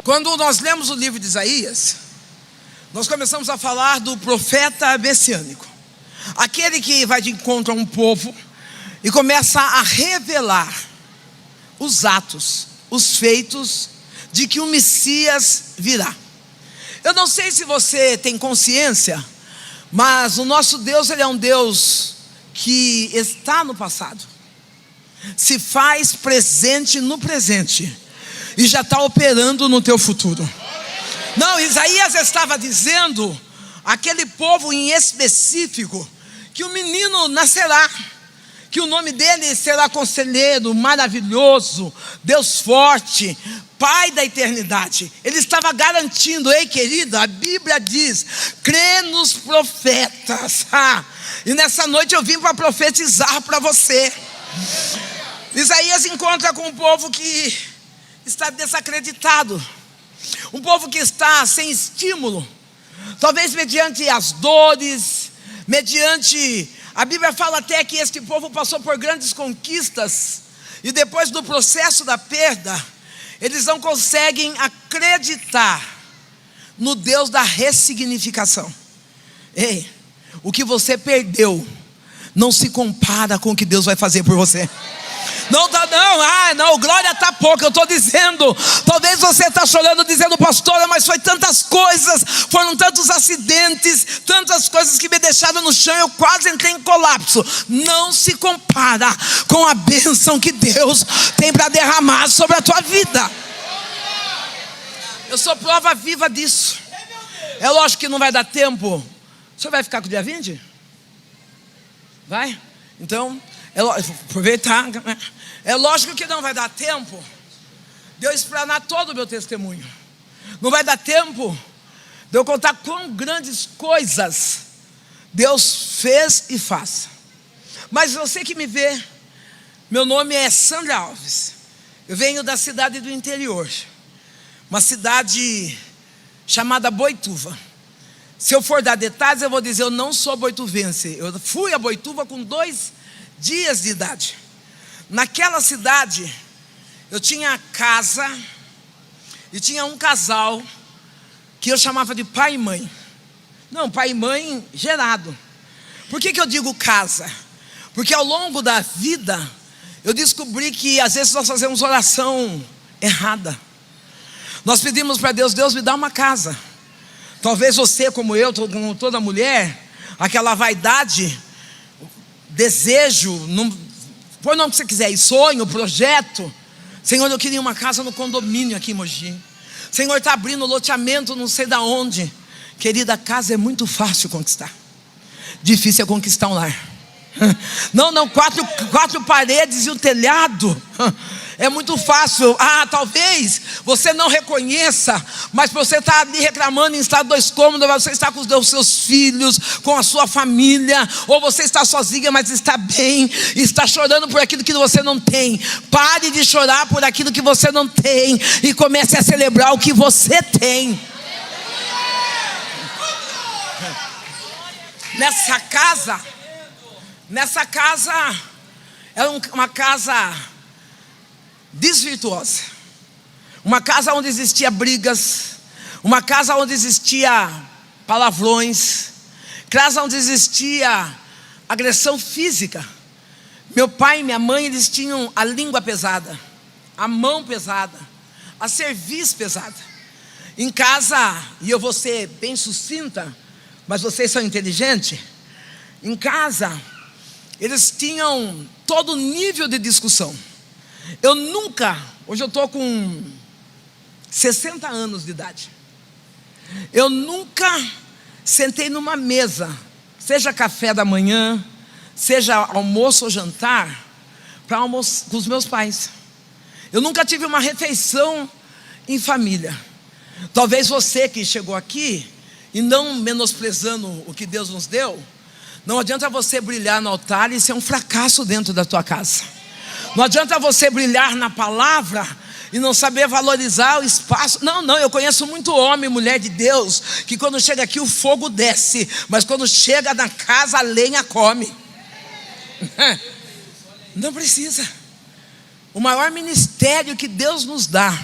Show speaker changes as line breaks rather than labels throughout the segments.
Quando nós lemos o livro de Isaías, nós começamos a falar do profeta messiânico, aquele que vai de encontro a um povo e começa a revelar os atos, os feitos de que o Messias virá. Eu não sei se você tem consciência, mas o nosso Deus, Ele é um Deus que está no passado, se faz presente no presente e já está operando no teu futuro. Não, Isaías estava dizendo àquele povo em específico que o menino nascerá, que o nome dele será Conselheiro, Maravilhoso, Deus Forte, Pai da Eternidade. Ele estava garantindo: ei querida, a Bíblia diz, crê nos profetas. E nessa noite eu vim para profetizar para você. Isaías encontra com um povo que está desacreditado, um povo que está sem estímulo, talvez mediante as dores, mediante... A Bíblia fala até que este povo passou por grandes conquistas, e depois do processo da perda, eles não conseguem acreditar no Deus da ressignificação. Ei, o que você perdeu não se compara com o que Deus vai fazer por você. Não, glória está pouco. Eu estou dizendo, talvez você está chorando dizendo: pastora, mas foi tantas coisas, foram tantos acidentes, tantas coisas que me deixaram no chão, eu quase entrei em colapso. Não se compara com a bênção que Deus tem para derramar sobre a tua vida. Eu sou prova viva disso. É lógico que não vai dar tempo. O senhor vai ficar com o dia 20? Vai? Então, aproveitar. É lógico que não vai dar tempo de eu explanar todo o meu testemunho. Não vai dar tempo de eu contar quão grandes coisas Deus fez e faz. Mas você que me vê, meu nome é Sandra Alves. Eu venho da cidade do interior, uma cidade chamada Boituva. Se eu for dar detalhes, eu vou dizer: eu não sou boituvense. Eu fui a Boituva com 2 dias de idade. Naquela cidade, eu tinha casa e tinha um casal que eu chamava de pai e mãe. Não, pai e mãe gerado. Por que eu digo casa? Porque ao longo da vida, eu descobri que às vezes nós fazemos oração errada. Nós pedimos para Deus: Deus, me dá uma casa. Talvez você, como eu, como toda mulher, aquela vaidade, desejo, põe o nome que você quiser, e sonho, projeto. Senhor, eu queria uma casa no condomínio aqui em Mogi. Senhor, está abrindo loteamento não sei da onde. Querida, a casa é muito fácil conquistar, difícil é conquistar um lar. Não, quatro paredes e o telhado é muito fácil. Talvez você não reconheça, mas você está ali reclamando em estado 2 cômodos, você está com os seus filhos, com a sua família, ou você está sozinha, mas está bem, está chorando por aquilo que você não tem. Pare de chorar por aquilo que você não tem e comece a celebrar o que você tem. Nessa casa era uma casa desvirtuosa, uma casa onde existia brigas, uma casa onde existia palavrões, casa onde existia agressão física. Meu pai e minha mãe, eles tinham a língua pesada, a mão pesada, a cerviz pesada. Em casa, e eu vou ser bem sucinta, mas vocês são inteligentes. Em casa, eles tinham todo nível de discussão. Eu nunca, hoje eu estou com 60 anos de idade, eu nunca sentei numa mesa, seja café da manhã, seja almoço ou jantar, para almoçar com os meus pais. Eu nunca tive uma refeição em família. Talvez você que chegou aqui, e não menosprezando o que Deus nos deu, não adianta você brilhar no altar e ser um fracasso dentro da tua casa. Não adianta você brilhar na palavra e não saber valorizar o espaço. Não, eu conheço muito homem e mulher de Deus que quando chega aqui o fogo desce, mas quando chega na casa a lenha come. Não precisa. O maior ministério que Deus nos dá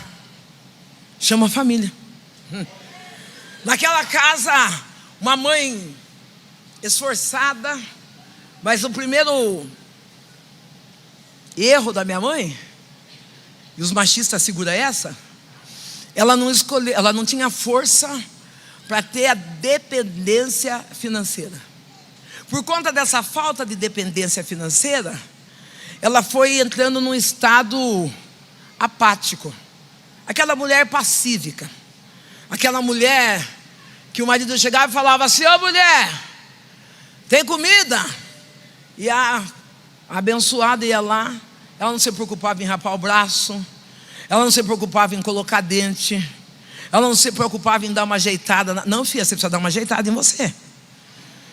chama família. Naquela casa, uma mãe esforçada, mas o primeiro erro da minha mãe, e os machistas seguram essa, ela não tinha força para ter a dependência financeira. Por conta dessa falta de dependência financeira, ela foi entrando num estado apático. Aquela mulher pacífica, aquela mulher que o marido chegava e falava assim: ô mulher, tem comida? E a abençoada ia lá, ela não se preocupava em rapar o braço, ela não se preocupava em colocar dente, ela não se preocupava em dar uma ajeitada. Não, filha, você precisa dar uma ajeitada em você.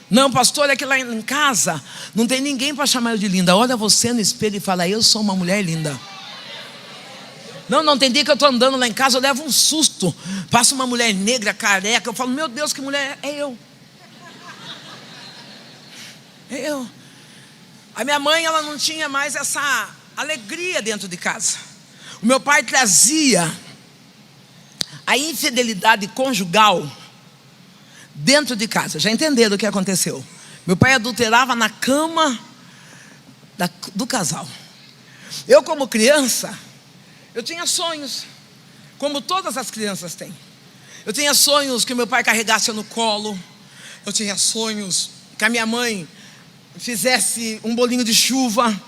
Não, pastor, é que lá em casa não tem ninguém para chamar eu de linda. Olha você no espelho e fala: eu sou uma mulher linda. Não tem dia que eu estou andando lá em casa, eu levo um susto. Passa uma mulher negra, careca, eu falo: meu Deus, que mulher é eu? É eu. A minha mãe, ela não tinha mais essa alegria dentro de casa. O meu pai trazia a infidelidade conjugal dentro de casa. Já entenderam o que aconteceu? Meu pai adulterava na cama do casal. Eu, como criança, eu tinha sonhos, como todas as crianças têm. Eu tinha sonhos que meu pai carregasse eu no colo. Eu tinha sonhos que a minha mãe fizesse um bolinho de chuva.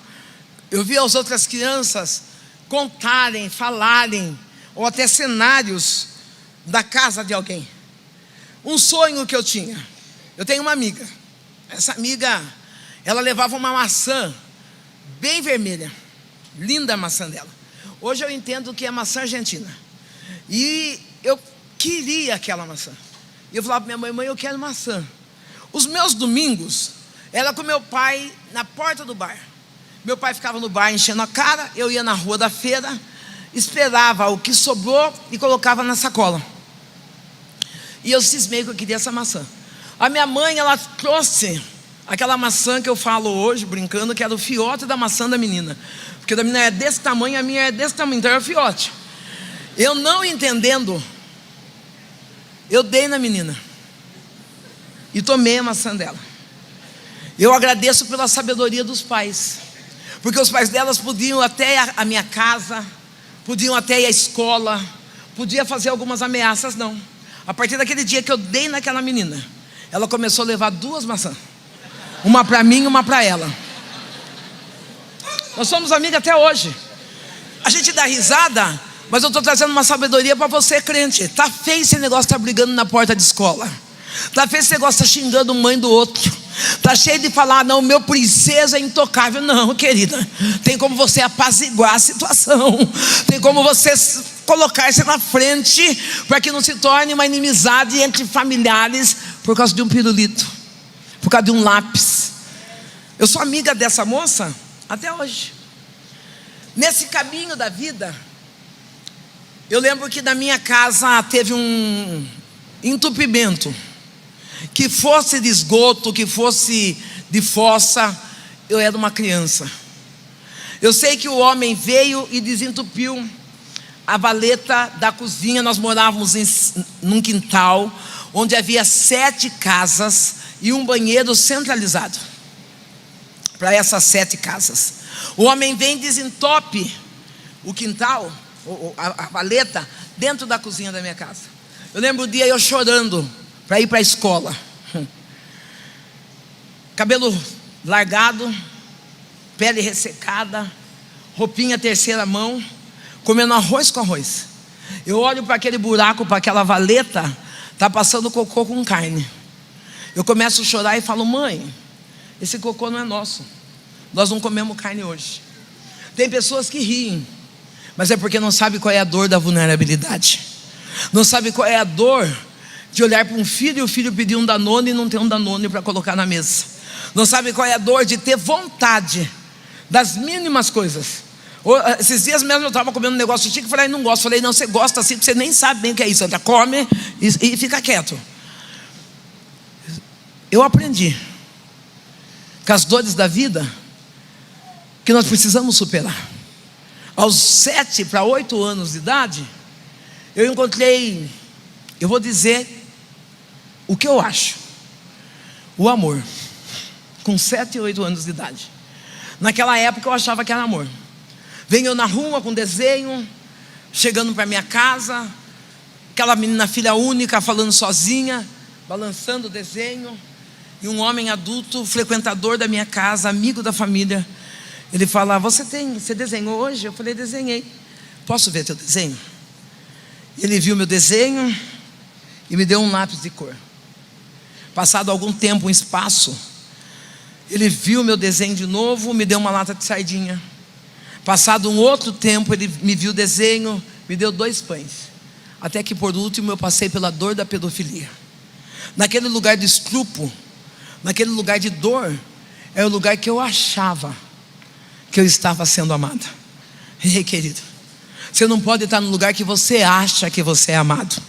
Eu via as outras crianças contarem, falarem, ou até cenários da casa de alguém. Um sonho que eu tinha: eu tenho uma amiga. Essa amiga, ela levava uma maçã bem vermelha, linda a maçã dela. Hoje eu entendo que é maçã argentina. E eu queria aquela maçã. E eu falava para minha mãe: mãe, eu quero maçã. Os meus domingos era com meu pai na porta do bar. Meu pai ficava no bar enchendo a cara, eu ia na rua da feira, esperava o que sobrou e colocava na sacola. E eu cismei que eu queria essa maçã. A minha mãe, ela trouxe aquela maçã que eu falo hoje, brincando, que era o fiote da maçã da menina. Porque da menina é desse tamanho, a minha é desse tamanho, então era o fiote. Eu não entendendo, eu dei na menina e tomei a maçã dela. Eu agradeço pela sabedoria dos pais, porque os pais delas podiam até a minha casa, podiam até ir à escola, podia fazer algumas ameaças. Não. A partir daquele dia que eu dei naquela menina, ela começou a levar 2 maçãs, uma para mim e uma para ela. Nós somos amigas até hoje. A gente dá risada, mas eu estou trazendo uma sabedoria para você, crente. Tá feio esse negócio de estar brigando na porta de escola. Tá feio esse negócio de estar xingando mãe do outro. Tá cheio de falar: não, meu princesa é intocável. Não, querida, tem como você apaziguar a situação. Tem como você colocar-se na frente para que não se torne uma inimizade entre familiares por causa de um pirulito, por causa de um lápis. Eu sou amiga dessa moça até hoje. Nesse caminho da vida, eu lembro que na minha casa teve um entupimento. Que fosse de esgoto, que fosse de fossa, eu era uma criança. Eu sei que o homem veio e desentupiu a valeta da cozinha. Nós morávamos num quintal onde havia 7 casas e um banheiro centralizado para essas 7 casas. O homem vem e desentope o quintal, a valeta, dentro da cozinha da minha casa. Eu lembro o dia eu chorando para ir para a escola, cabelo largado, pele ressecada, roupinha terceira mão, comendo arroz com arroz. Eu olho para aquele buraco, para aquela valeta, está passando cocô com carne. Eu começo a chorar e falo: mãe, esse cocô não é nosso, nós não comemos carne hoje. Tem pessoas que riem, mas é porque não sabe qual é a dor da vulnerabilidade. Não sabe qual é a dor de olhar para um filho e o filho pedir um Danone e não ter um Danone para colocar na mesa. Não sabe qual é a dor de ter vontade das mínimas coisas. Esses dias mesmo eu estava comendo um negócio chique e falei: não gosto. Falei: não, você gosta assim porque você nem sabe bem o que é isso. Você já come e fica quieto. Eu aprendi com as dores da vida que nós precisamos superar. Aos 7 para 8 anos de idade, eu encontrei, eu vou dizer o que eu acho, o amor, com 7 e 8 anos de idade. Naquela época eu achava que era amor. Venho eu na rua com desenho, chegando para minha casa, aquela menina filha única, falando sozinha, balançando o desenho, e um homem adulto, frequentador da minha casa, amigo da família, ele fala: você desenhou hoje? Eu falei: desenhei. Posso ver teu desenho? Ele viu meu desenho e me deu um lápis de cor. Passado algum tempo, um espaço, ele viu meu desenho de novo, me deu uma lata de sardinha. Passado um outro tempo, ele me viu o desenho, me deu 2 pães. Até que por último eu passei pela dor da pedofilia. Naquele lugar de estupro, naquele lugar de dor, é o lugar que eu achava que eu estava sendo amada. Ei, querido, você não pode estar no lugar que você acha que você é amado.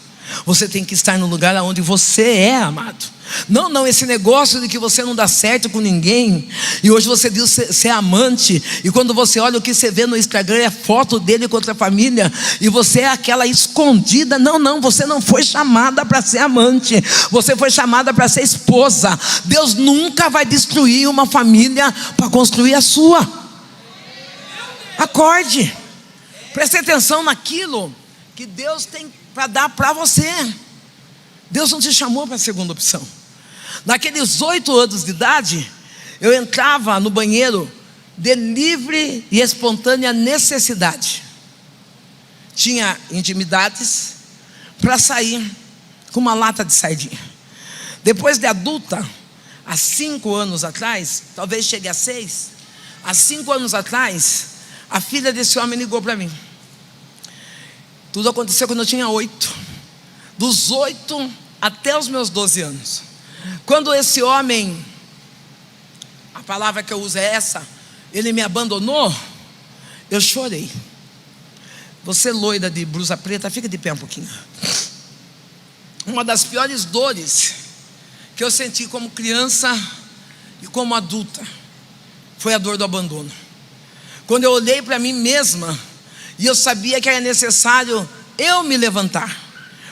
Você tem que estar no lugar onde você é amado. Não, esse negócio de que você não dá certo com ninguém, e hoje você diz ser amante, e quando você olha o que você vê no Instagram é foto dele com outra família, e você é aquela escondida. Não, você não foi chamada para ser amante, você foi chamada para ser esposa. Deus nunca vai destruir uma família para construir a sua. Acorde, preste atenção naquilo que Deus tem para dar para você. Deus não te chamou para a segunda opção. Naqueles 8 anos de idade, eu entrava no banheiro de livre e espontânea necessidade. Tinha intimidades para sair com uma lata de sardinha. Depois de adulta, há 5 anos atrás, talvez chegue a 6, há 5 anos atrás, a filha desse homem ligou para mim. Tudo aconteceu quando eu tinha 8. Dos 8 até os meus 12 anos. Quando esse homem, a palavra que eu uso é essa, ele me abandonou, eu chorei. Você loira de blusa preta, fica de pé um pouquinho. Uma das piores dores que eu senti como criança e como adulta foi a dor do abandono. Quando eu olhei para mim mesma e eu sabia que era necessário eu me levantar,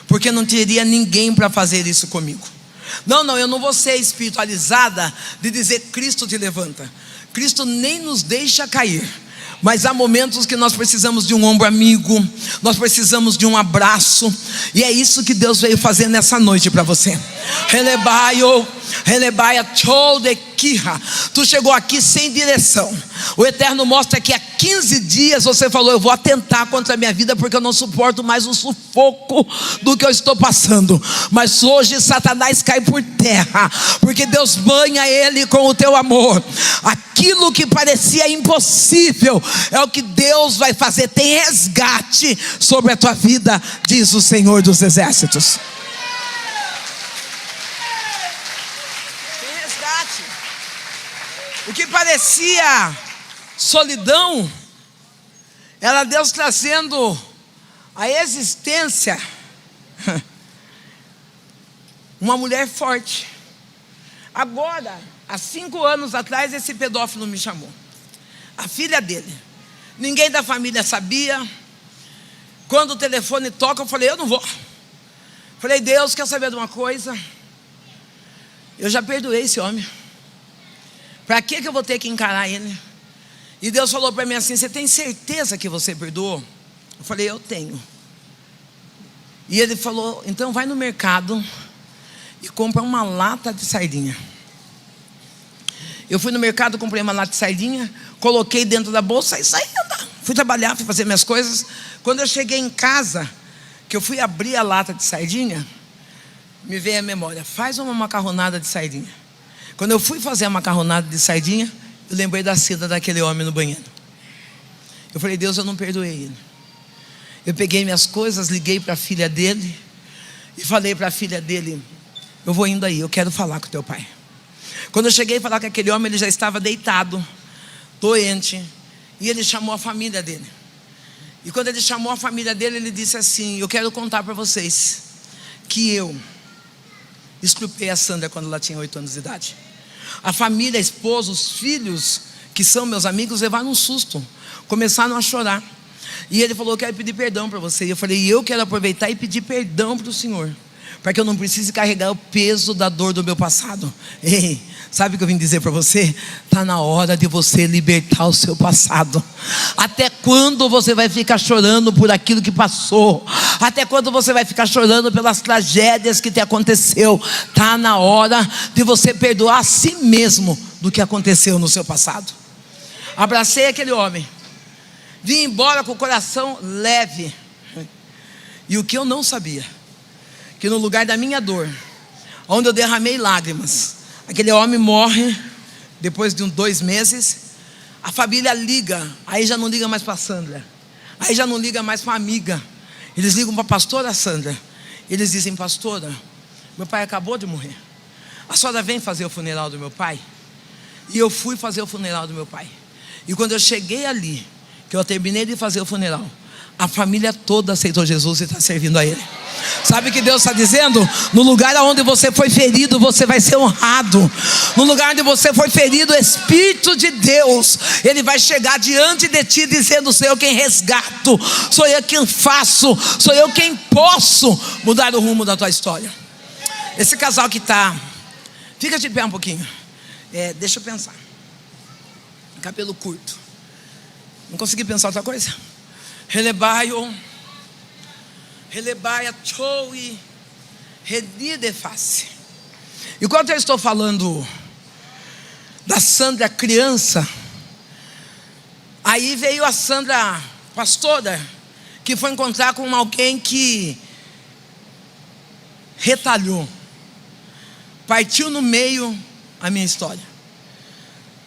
porque não teria ninguém para fazer isso comigo. Não, eu não vou ser espiritualizada de dizer Cristo te levanta. Cristo nem nos deixa cair. Mas há momentos que nós precisamos de um ombro amigo, nós precisamos de um abraço, e é isso que Deus veio fazer nessa noite para você. Tu chegou aqui sem direção. O Eterno mostra que há 15 dias você falou: eu vou atentar contra a minha vida, porque eu não suporto mais o sufoco do que eu estou passando. Mas hoje Satanás cai por terra, porque Deus banha ele com o teu amor. Aquilo que parecia impossível é o que Deus vai fazer. Tem resgate sobre a tua vida, diz o Senhor dos Exércitos. Tem resgate. O que parecia solidão era Deus trazendo a existência uma mulher forte. Agora, há 5 anos atrás, esse pedófilo me chamou. A filha dele. Ninguém da família sabia. Quando o telefone toca, eu falei: eu não vou. Falei: Deus, quer saber de uma coisa? Eu já perdoei esse homem. Para que eu vou ter que encarar ele? E Deus falou para mim assim: você tem certeza que você perdoou? Eu falei: eu tenho. E ele falou: então vai no mercado e compra uma lata de sardinha. Eu fui no mercado, comprei uma lata de sardinha, coloquei dentro da bolsa e saí andar. Fui trabalhar, fui fazer minhas coisas. Quando eu cheguei em casa, que eu fui abrir a lata de sardinha, me veio a memória: faz uma macarronada de sardinha. Quando eu fui fazer a macarronada de sardinha, eu lembrei da cena daquele homem no banheiro. Eu falei: Deus, eu não perdoei ele. Eu peguei minhas coisas, liguei para a filha dele e falei para a filha dele: eu vou indo aí, eu quero falar com teu pai. Quando eu cheguei a falar com aquele homem, ele já estava deitado, doente, e ele chamou a família dele. E quando ele chamou a família dele, ele disse assim: eu quero contar para vocês que eu estuprei a Sandra quando ela tinha 8 anos de idade. A família, a esposa, os filhos, que são meus amigos, levaram um susto, começaram a chorar. E ele falou: eu quero pedir perdão para você. E eu falei: eu quero aproveitar e pedir perdão para o Senhor, para que eu não precise carregar o peso da dor do meu passado. Ei, sabe o que eu vim dizer para você? Está na hora de você libertar o seu passado. Até quando você vai ficar chorando por aquilo que passou? Até quando você vai ficar chorando pelas tragédias que te aconteceu? Está na hora de você perdoar a si mesmo do que aconteceu no seu passado. Abracei aquele homem, vim embora com o coração leve. E o que eu não sabia, que no lugar da minha dor, onde eu derramei lágrimas, aquele homem morre. Depois de uns 2 meses, a família liga. Aí já não liga mais para a Sandra, aí já não liga mais para a amiga. Eles ligam para a pastora Sandra. Eles dizem: pastora, meu pai acabou de morrer, a senhora vem fazer o funeral do meu pai? E eu fui fazer o funeral do meu pai. E quando eu cheguei ali, que eu terminei de fazer o funeral, a família toda aceitou Jesus e está servindo a Ele. Sabe o que Deus está dizendo? No lugar onde você foi ferido, você vai ser honrado. No lugar onde você foi ferido, o Espírito de Deus, Ele vai chegar diante de ti dizendo: sou eu quem resgato, sou eu quem faço, sou eu quem posso mudar o rumo da tua história. Esse casal que está, fica de pé um pouquinho. Deixa eu pensar. Cabelo curto, não consegui pensar outra coisa. Relebaia choui redi de face. Enquanto eu estou falando da Sandra criança, aí veio a Sandra pastora, que foi encontrar com alguém que retalhou, partiu no meio a minha história.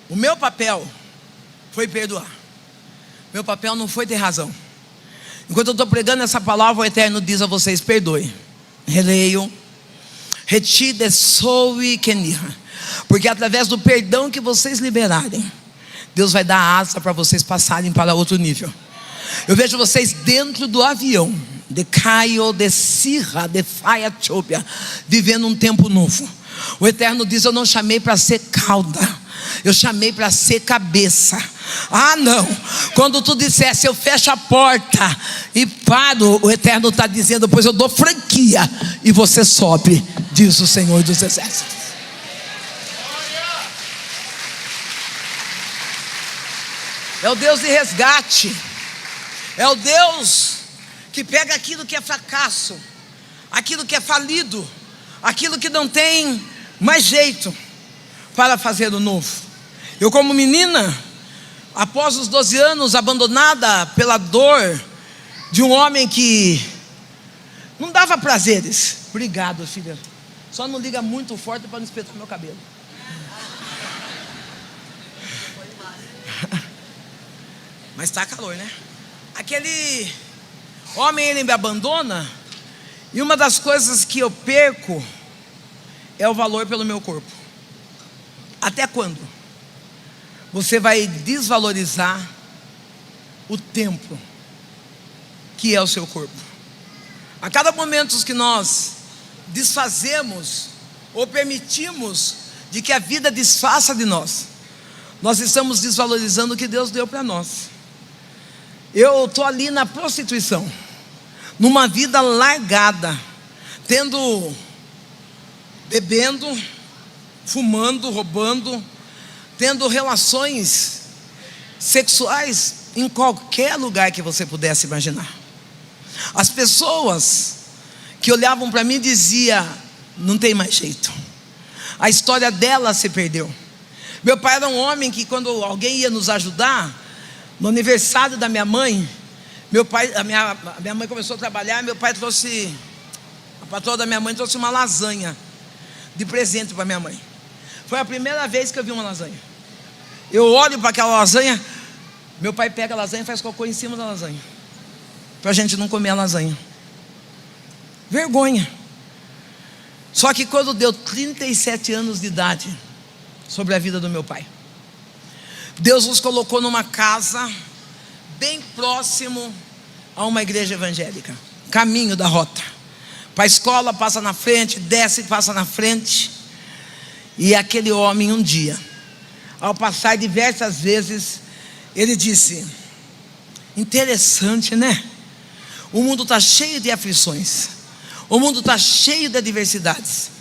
O meu papel foi perdoar. Meu papel não foi ter razão. Enquanto eu estou pregando essa palavra, o Eterno diz a vocês: perdoe. Releio. Retide soui kenirra. Porque através do perdão que vocês liberarem, Deus vai dar asa para vocês passarem para outro nível. Eu vejo vocês dentro do avião, de Caio, de Sirra, de Faiatopia, vivendo um tempo novo. O Eterno diz: eu não chamei para ser cauda, eu chamei para ser cabeça. Ah não, quando tu dissesse: eu fecho a porta e paro, o Eterno está dizendo: pois eu dou franquia e você sobe, diz o Senhor dos Exércitos. É o Deus de resgate. É o Deus que pega aquilo que é fracasso, aquilo que é falido, aquilo que não tem mais jeito, para fazer o novo. Eu, como menina, após os 12 anos, abandonada pela dor de um homem que não dava prazeres. Obrigado, filha. Só não liga muito forte para não espetar meu cabelo. Mas está calor, né? Aquele homem, ele me abandona, e uma das coisas que eu perco é o valor pelo meu corpo. Até quando você vai desvalorizar o templo que é o seu corpo? A cada momento que nós desfazemos ou permitimos de que a vida desfaça de nós, nós estamos desvalorizando o que Deus deu para nós. Eu estou ali na prostituição, numa vida largada, bebendo, fumando, roubando, tendo relações sexuais em qualquer lugar que você pudesse imaginar. As pessoas que olhavam para mim diziam: não tem mais jeito, a história dela se perdeu. Meu pai era um homem que, quando alguém ia nos ajudar, no aniversário da minha mãe, a minha mãe começou a trabalhar, meu pai trouxe, a patroa da minha mãe trouxe uma lasanha de presente para minha mãe. Foi a primeira vez que eu vi uma lasanha. Eu olho para aquela lasanha, meu pai pega a lasanha e faz cocô em cima da lasanha, para a gente não comer a lasanha. Vergonha. Só que quando deu 37 anos de idade, sobre a vida do meu pai, Deus nos colocou numa casa bem próximo a uma igreja evangélica, caminho da rota. Para a escola, passa na frente, desce e passa na frente. E aquele homem, um dia, ao passar diversas vezes, ele disse: Interessante, né? O mundo está cheio de aflições. O mundo está cheio de adversidades.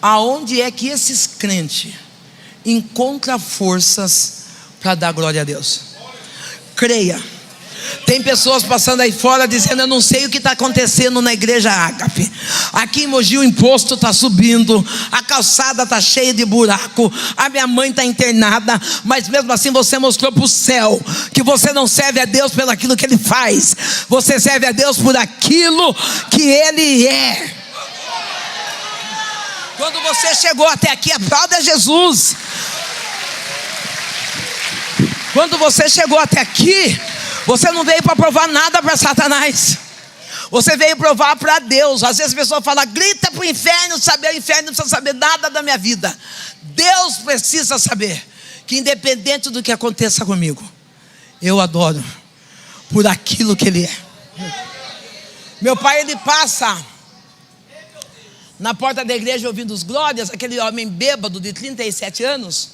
Aonde é que esses crentes encontram forças para dar glória a Deus? Creia. Tem pessoas passando aí fora dizendo: eu não sei o que está acontecendo na igreja Ágape. Aqui em Mogi o imposto está subindo, a calçada está cheia de buraco, a minha mãe está internada. Mas mesmo assim você mostrou para o céu que você não serve a Deus pelo aquilo que Ele faz. Você serve a Deus por aquilo que Ele é. Quando você chegou até aqui, aplauda Jesus. Quando você chegou até aqui, você não veio para provar nada para Satanás. Você veio provar para Deus. Às vezes a pessoa fala: grita para o inferno saber. O inferno não precisa saber nada da minha vida. Deus precisa saber que independente do que aconteça comigo, eu adoro por aquilo que Ele é. Meu pai, ele passa na porta da igreja ouvindo os glórias. Aquele homem bêbado de 37 anos,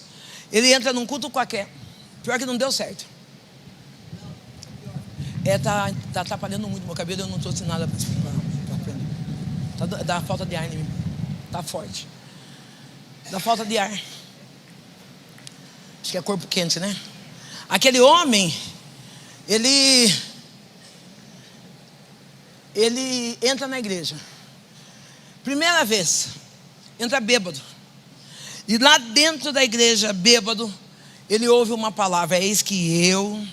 ele entra num culto qualquer. Pior que não deu certo. Tá atrapalhando muito meu cabelo. Eu não trouxe nada para dá falta de ar em mim. Tá forte. Dá falta de ar. Acho que é corpo quente, né? Aquele homem, ele entra na igreja. Primeira vez, entra bêbado. E lá dentro da igreja, bêbado, ele ouve uma palavra: eis que eu,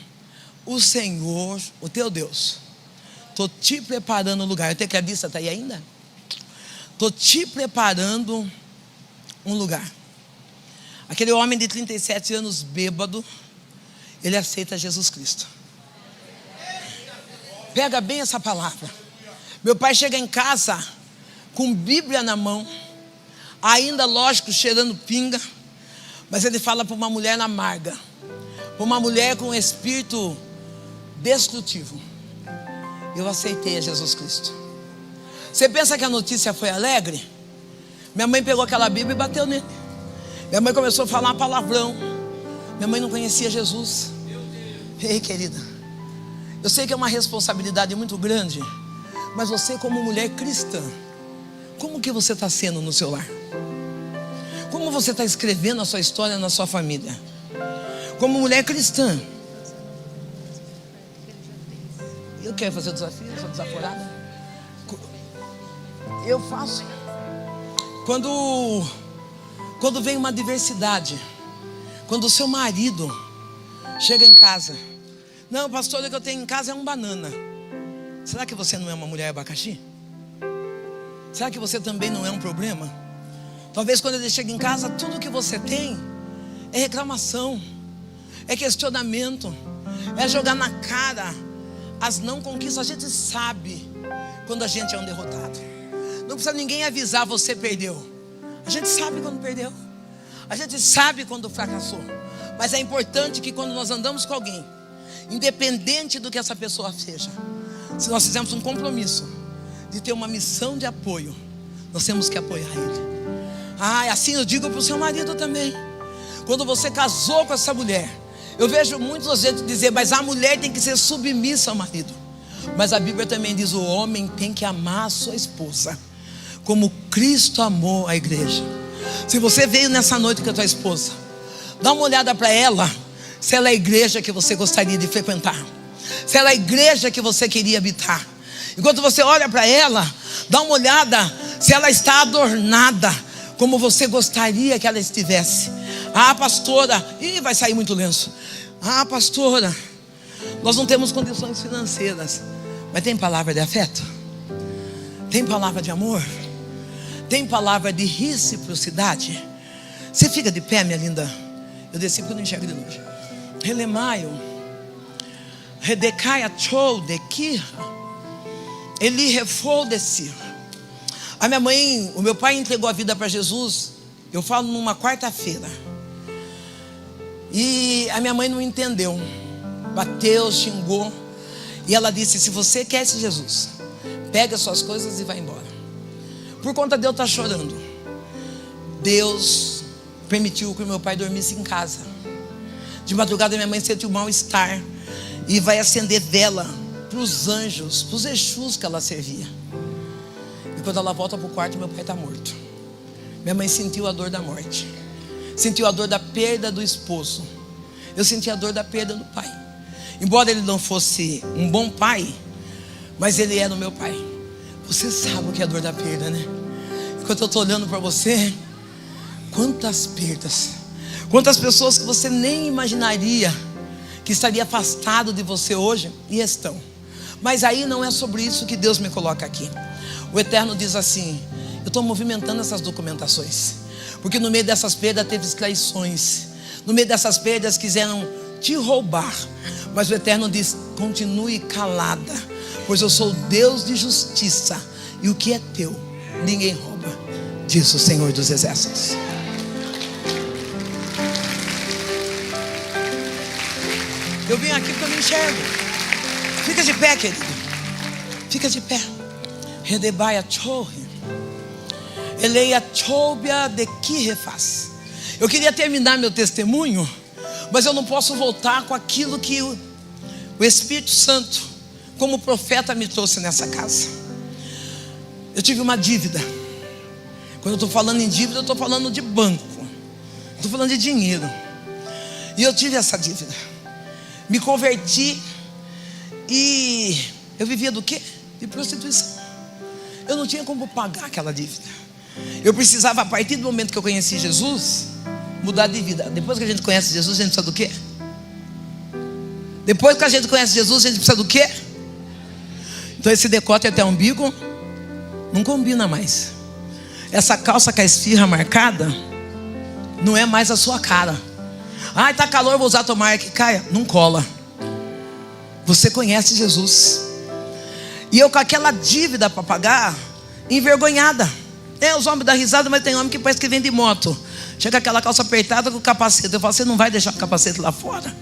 o Senhor, o teu Deus, estou te preparando um lugar. O tecladista está aí ainda? Estou te preparando um lugar. Aquele homem de 37 anos bêbado, ele aceita Jesus Cristo. Pega bem essa palavra. Meu pai chega em casa com Bíblia na mão, ainda lógico cheirando pinga, mas ele fala para uma mulher amarga, para uma mulher com um espírito destrutivo: eu aceitei a Jesus Cristo. Você pensa que a notícia foi alegre? Minha mãe pegou aquela Bíblia e bateu nele. Minha mãe começou a falar palavrão. Minha mãe não conhecia Jesus. Ei, querida, eu sei que é uma responsabilidade muito grande, mas você, como mulher cristã, como que você está sendo no seu lar? Como você está escrevendo a sua história na sua família? Como mulher cristã. Eu quero fazer o desafio, eu sou desaforada. Eu faço. Quando vem uma adversidade, quando o seu marido chega em casa: não, pastor, o que eu tenho em casa é um banana. Será que você não é uma mulher abacaxi? Será que você também não é um problema? Talvez quando ele chega em casa, tudo que você tem é reclamação, é questionamento, é jogar na cara as não conquistas. A gente sabe quando a gente é um derrotado. Não precisa ninguém avisar: você perdeu. A gente sabe quando perdeu. A gente sabe quando fracassou. Mas é importante que quando nós andamos com alguém, independente do que essa pessoa seja, se nós fizermos um compromisso de ter uma missão de apoio, nós temos que apoiar ele. Assim eu digo para o seu marido também. Quando você casou com essa mulher, eu vejo muita gente dizer: mas a mulher tem que ser submissa ao marido. Mas a Bíblia também diz: o homem tem que amar a sua esposa como Cristo amou a igreja. Se você veio nessa noite com a tua esposa, dá uma olhada para ela, se ela é a igreja que você gostaria de frequentar, se ela é a igreja que você queria habitar. Enquanto você olha para ela, dá uma olhada se ela está adornada como você gostaria que ela estivesse. Pastora, vai sair muito lenço. Pastora, nós não temos condições financeiras, mas tem palavra de afeto, tem palavra de amor, tem palavra de reciprocidade. Você fica de pé, minha linda. Eu desci porque eu não enxergo de longe. Relemaio, Redecaia Chou de Kirra, Eli Refou de Sir. A minha mãe, o meu pai entregou a vida para Jesus, eu falo, numa quarta-feira. E a minha mãe não entendeu. Bateu, xingou. E ela disse: se você quer esse Jesus, pega as suas coisas e vai embora. Por conta de eu estar chorando, Deus permitiu que o meu pai dormisse em casa. De madrugada minha mãe sentiu um mal-estar. e vai acender vela para os anjos, para os Exus que ela servia. E quando ela volta para o quarto, meu pai está morto. Minha mãe sentiu a dor da morte, sentiu a dor da perda do esposo. Eu senti a dor da perda do pai. Embora ele não fosse um bom pai, mas ele era o meu pai. Você sabe o que é a dor da perda, né? Enquanto eu estou olhando para você, quantas perdas, quantas pessoas que você nem imaginaria que estaria afastado de você hoje, e estão. Mas aí não é sobre isso que Deus me coloca aqui. O Eterno diz assim: eu estou movimentando essas documentações, porque no meio dessas perdas teve traições, no meio dessas perdas quiseram te roubar, mas o Eterno diz: continue calada, pois eu sou o Deus de justiça, e o que é teu, ninguém rouba, diz o Senhor dos Exércitos. Eu vim aqui porque eu não enxergo. Fica de pé, querido. Fica de pé. Redebaia chorre. Eleia chobia de que refaz. Eu queria terminar meu testemunho, mas eu não posso voltar com aquilo que o Espírito Santo, como profeta, me trouxe nessa casa. Eu tive uma dívida. Quando eu estou falando em dívida, eu estou falando de banco, estou falando de dinheiro. E eu tive essa dívida. Me converti e eu vivia do quê? De prostituição. Eu não tinha como pagar aquela dívida. Eu precisava, a partir do momento que eu conheci Jesus, mudar de vida. Depois que a gente conhece Jesus, a gente precisa do quê? Depois que a gente conhece Jesus, a gente precisa do quê? Então esse decote até o umbigo não combina mais. Essa calça com a esfirra marcada não é mais a sua cara. Ai, tá calor, vou usar tomar que caia. Não cola. Você conhece Jesus. E eu com aquela dívida para pagar, envergonhada. Os homens dão risada, mas tem homem que parece que vem de moto. Chega aquela calça apertada com o capacete. Eu falo: você não vai deixar o capacete lá fora?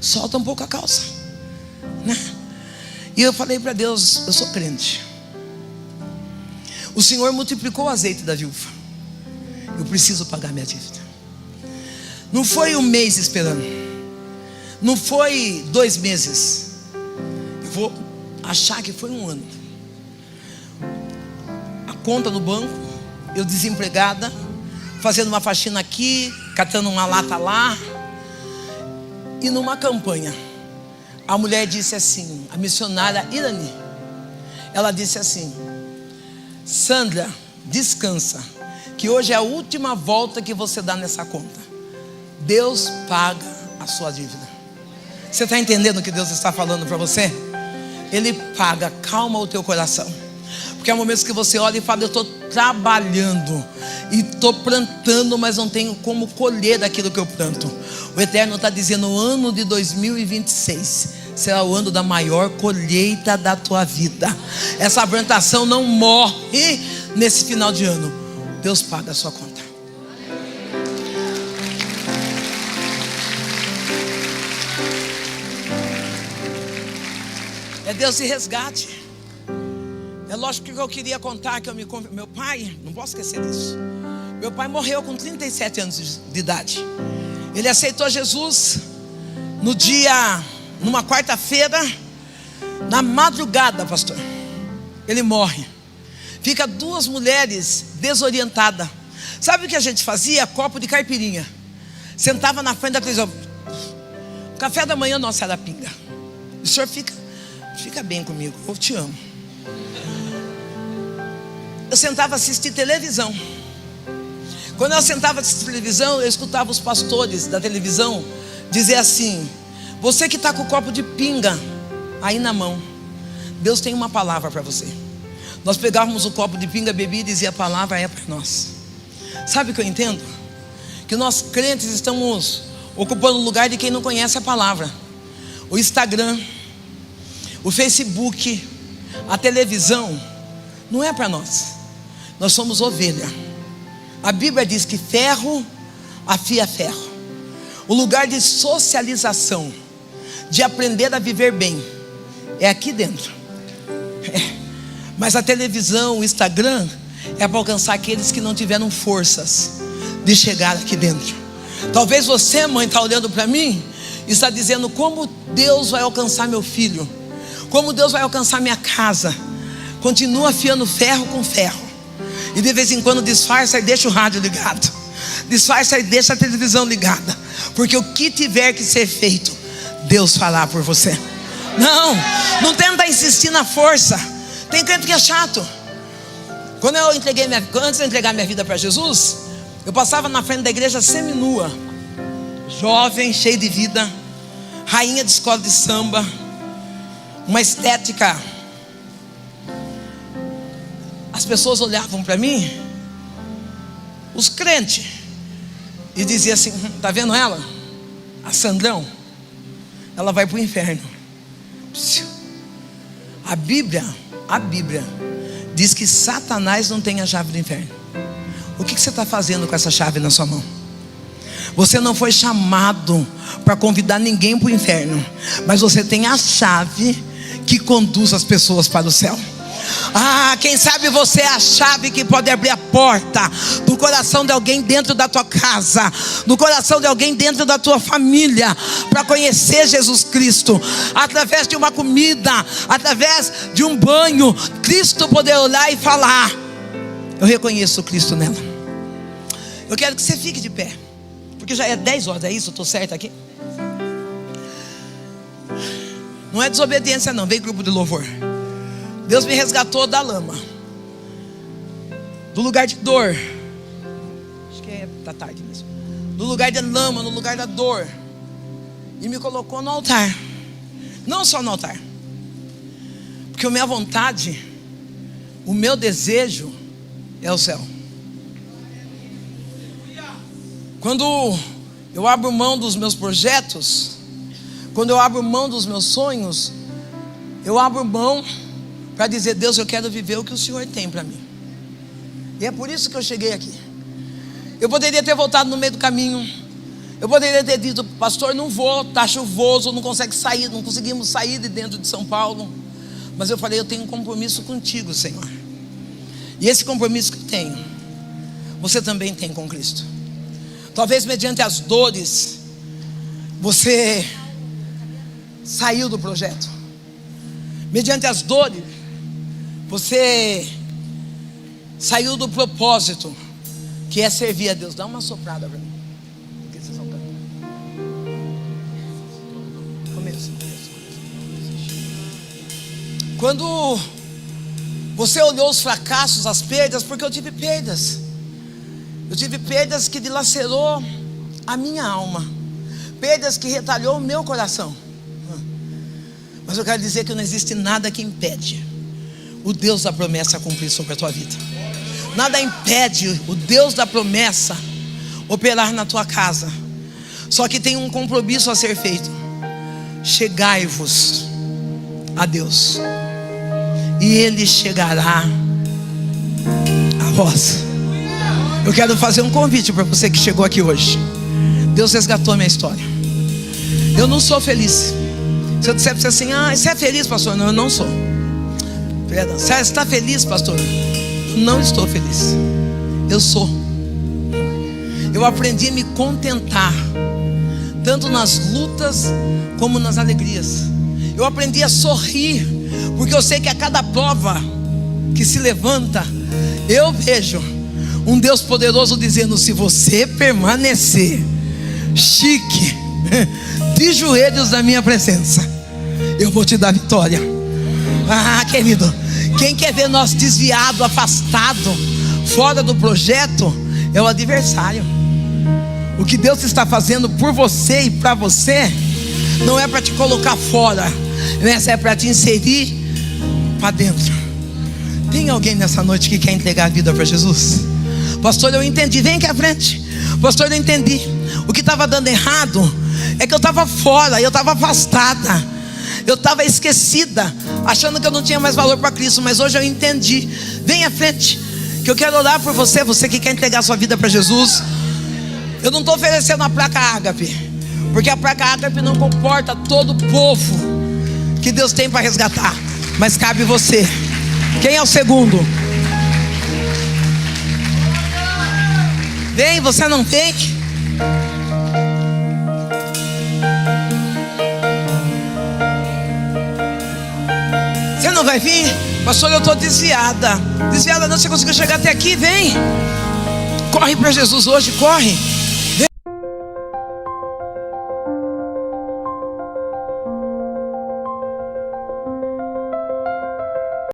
Solta um pouco a calça, né? E eu falei para Deus: eu sou crente. O Senhor multiplicou o azeite da viúva. Eu preciso pagar minha dívida. Não foi um mês esperando, não foi 2 meses. Eu vou achar que foi 1 ano. A conta no banco, eu desempregada, fazendo uma faxina aqui, catando uma lata lá. E numa campanha, a mulher disse assim, a missionária Irani, ela disse assim: Sandra, descansa, que hoje é a última volta que você dá nessa conta. Deus paga a sua dívida. Você está entendendo o que Deus está falando para você? Ele paga. Calma o teu coração, porque há momentos que você olha e fala: eu estou trabalhando e estou plantando, mas não tenho como colher daquilo que eu planto. O Eterno está dizendo: o ano de 2026 será o ano da maior colheita da tua vida. Essa plantação não morre nesse final de ano. Deus paga a sua conta. É Deus de resgate. É lógico que eu queria contar que meu pai, não posso esquecer disso. Meu pai morreu com 37 anos de idade. Ele aceitou Jesus numa quarta-feira, na madrugada, pastor. Ele morre. Fica 2 mulheres desorientadas. Sabe o que a gente fazia? Copo de caipirinha. Sentava na frente da televisão. O café da manhã nossa era pinga. O senhor fica bem comigo, eu te amo. Eu sentava a assistir televisão. Quando eu sentava a assistir televisão, eu escutava os pastores da televisão dizer assim: você que está com o copo de pinga aí na mão, Deus tem uma palavra para você. Nós pegávamos o copo de pinga, bebia e dizia: a palavra é para nós. Sabe o que eu entendo? Que nós crentes estamos ocupando o lugar de quem não conhece a palavra. O Instagram, o Facebook, a televisão não é para nós. Nós somos ovelha. A Bíblia diz que ferro afia ferro. O lugar de socialização, de aprender a viver bem, é aqui dentro. Mas a televisão, o Instagram, é para alcançar aqueles que não tiveram forças de chegar aqui dentro. Talvez você, mãe, está olhando para mim está dizendo como Deus vai alcançar meu filho, como Deus vai alcançar minha casa. Continua afiando ferro com ferro, e de vez em quando disfarça e deixa o rádio ligado, disfarça e deixa a televisão ligada, porque o que tiver que ser feito, Deus fará por você. Não tenta insistir na força. Tem crente que é chato. Antes de entregar minha vida para Jesus, eu passava na frente da igreja seminua, jovem, cheio de vida, rainha de escola de samba, uma estética. As pessoas olhavam para mim, os crentes, e diziam assim: tá vendo ela? A Sandrão, ela vai para o inferno. A Bíblia diz que Satanás não tem a chave do inferno. O que você está fazendo com essa chave na sua mão? Você não foi chamado para convidar ninguém para o inferno, mas você tem a chave que conduz as pessoas para o céu. Quem sabe você é a chave que pode abrir a porta do coração de alguém dentro da tua casa, do coração de alguém dentro da tua família, para conhecer Jesus Cristo, através de uma comida, através de um banho. Cristo poder olhar e falar: eu reconheço o Cristo nela. Eu quero que você fique de pé, porque já é 10 horas, é isso? Eu estou certo aqui? Não é desobediência não, vem grupo de louvor. Deus me resgatou da lama, do lugar de dor. Acho que tá tarde mesmo. Do lugar de lama, no lugar da dor, e me colocou no altar. Não só no altar, porque a minha vontade, o meu desejo é o céu. Quando eu abro mão dos meus projetos, quando eu abro mão dos meus sonhos, eu abro mão para dizer: Deus, eu quero viver o que o Senhor tem para mim. E é por isso que eu cheguei aqui. Eu poderia ter voltado no meio do caminho. Eu poderia ter dito: pastor, não vou, está chuvoso, não conseguimos sair de dentro de São Paulo. Mas eu falei: eu tenho um compromisso contigo, Senhor. E esse compromisso que eu tenho, você também tem com Cristo. Talvez mediante as dores, você saiu do projeto. Mediante as dores, você saiu do propósito, que é servir a Deus. Dá uma soprada para mim. O que vocês estão cantando? Começo. Quando você olhou os fracassos, as perdas, porque eu tive perdas. Eu tive perdas que dilacerou a minha alma, perdas que retalhou o meu coração. Mas eu quero dizer que não existe nada que impede o Deus da promessa a cumprir sobre a tua vida. Nada impede o Deus da promessa operar na tua casa. Só que tem um compromisso a ser feito: chegai-vos a Deus, e Ele chegará a vós. Eu quero fazer um convite para você que chegou aqui hoje. Deus resgatou a minha história. Eu não sou feliz. Se eu disser para você assim: você é feliz, pastor? Não, eu não sou. Perdão. Você está feliz, pastor? Eu não estou feliz. Eu sou. Eu aprendi a me contentar, tanto nas lutas como nas alegrias. Eu aprendi a sorrir, porque eu sei que a cada prova que se levanta, eu vejo um Deus poderoso dizendo: se você permanecer chique, de joelhos na minha presença, eu vou te dar vitória. Querido, quem quer ver nós desviado, afastado, fora do projeto, é o adversário. O que Deus está fazendo por você e para você não é para te colocar fora, mas é para te inserir para dentro. Tem alguém nessa noite que quer entregar a vida para Jesus? Pastor, eu entendi. Vem aqui à frente. Pastor, eu entendi. O que estava dando errado é que eu estava fora, eu estava afastada, eu estava esquecida, achando que eu não tinha mais valor para Cristo. Mas hoje eu entendi. Vem à frente, que eu quero orar por você. Você que quer entregar sua vida para Jesus. Eu não estou oferecendo a placa ágape, porque a placa ágape não comporta todo o povo que Deus tem para resgatar, mas cabe você. Quem é o segundo? Vem, você não vem? não vai vir? Pastor, eu estou desviada. Desviada não, você conseguiu chegar até aqui, vem. Corre para Jesus hoje, corre.